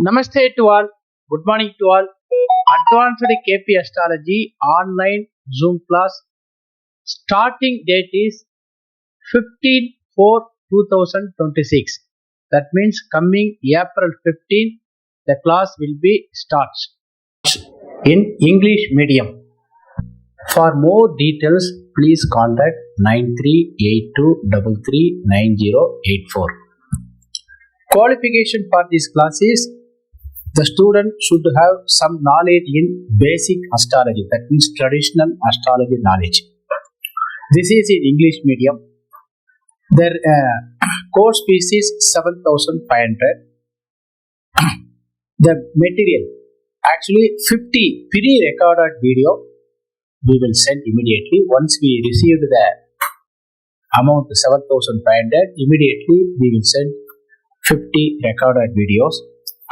Namaste to all. Good morning to all. Advanced KP Astrology online Zoom class. Starting date is 15/4/2026. That means coming April 15, the class will be starts in English medium. For more details, please contact 9382339084. Qualification for this class is the student should have some knowledge in basic astrology, that means traditional astrology knowledge. This is in English medium. Their course fees is 7,500. The material, actually 50 pre-recorded video we will send immediately. Once we receive the amount 7,500, immediately we will send 50 recorded videos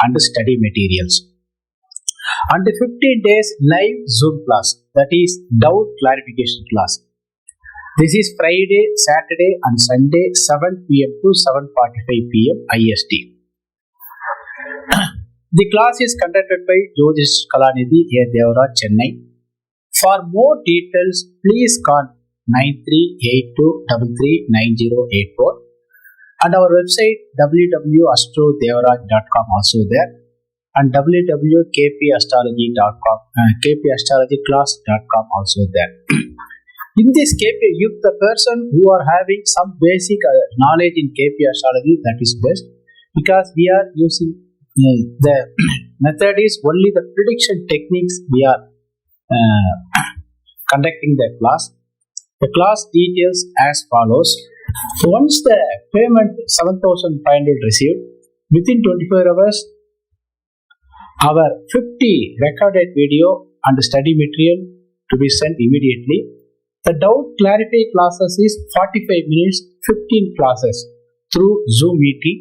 and study materials. And 15 days live Zoom class, that is doubt clarification class. This is Friday, Saturday and Sunday 7 p.m. to 7:45 p.m. IST. The class is conducted by Jyotish Kalanidhi A. Devaraj, Chennai. For more details, please call 9382339084 and our website www.astrodevaraj.com also there, and www.kpastrology.com, kpastrologyclass.com also there. In this KP, if the person who are having some basic knowledge in KP astrology, that is best, because we are using the method is only the prediction techniques we are conducting the class. The class details as follows. Once the payment 7,500 received, within 24 hours, our 50 recorded video and study material to be sent immediately. The doubt clarify classes is 45 minutes, 15 classes through Zoom meeting.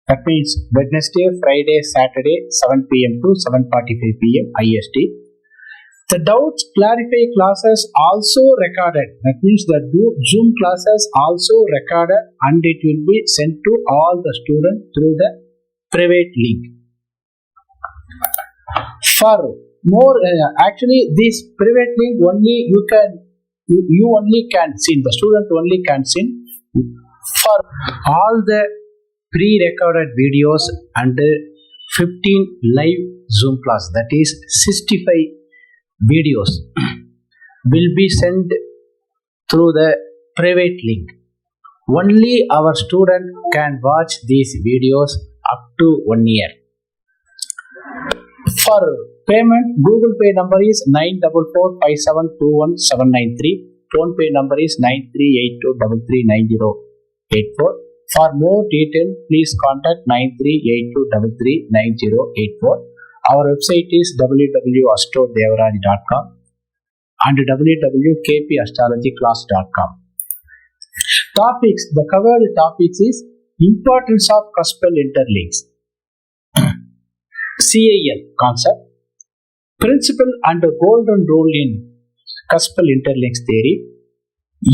That means Wednesday, Friday, Saturday, 7 p.m. to 7:45 p.m. IST. The doubts clarify classes also recorded. That means the Zoom classes also recorded and it will be sent to all the students through the private link. For more, actually this private link only you only can see, the student only can see. For all the pre-recorded videos and 15 live Zoom class, that is 65 videos will be sent through the private link. Only our student can watch these videos up to 1 year. For payment, Google Pay number is 94457217993. Phone Pay number is 9382339084. For more detail, please contact 9382339084. Our website is www.astrodevaraj.com and www.kpastrologyclass.com. Topics, the covered topics is importance of Cuspal interlinks, CIL concept, principle and golden rule in Cuspal interlinks theory,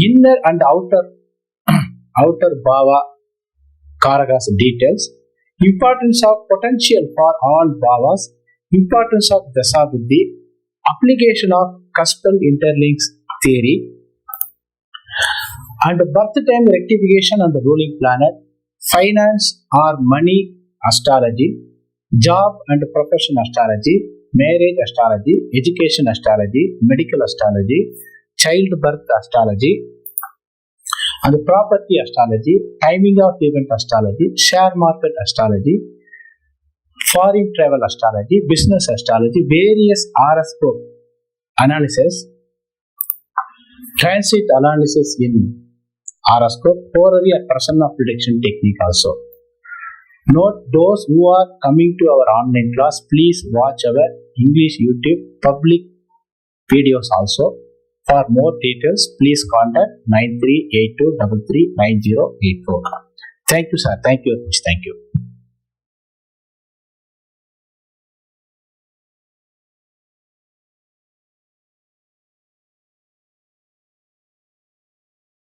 inner and outer bhava karakas details, importance of potential for all bhavas, importance of dasa buddhi, application of Cuspal interlinks theory, and birth time rectification and the ruling planet, finance or money astrology, job and profession astrology, marriage astrology, education astrology, medical astrology, childbirth astrology, and property astrology, timing of event astrology, share market astrology, foreign travel astrology, business astrology, various horoscope analysis, transit analysis in horoscope, horary or personal prediction technique also. Note, those who are coming to our online class, please watch our English YouTube public videos also. For more details, please contact 9382339084. Thank you, sir. Thank you very much. Thank you.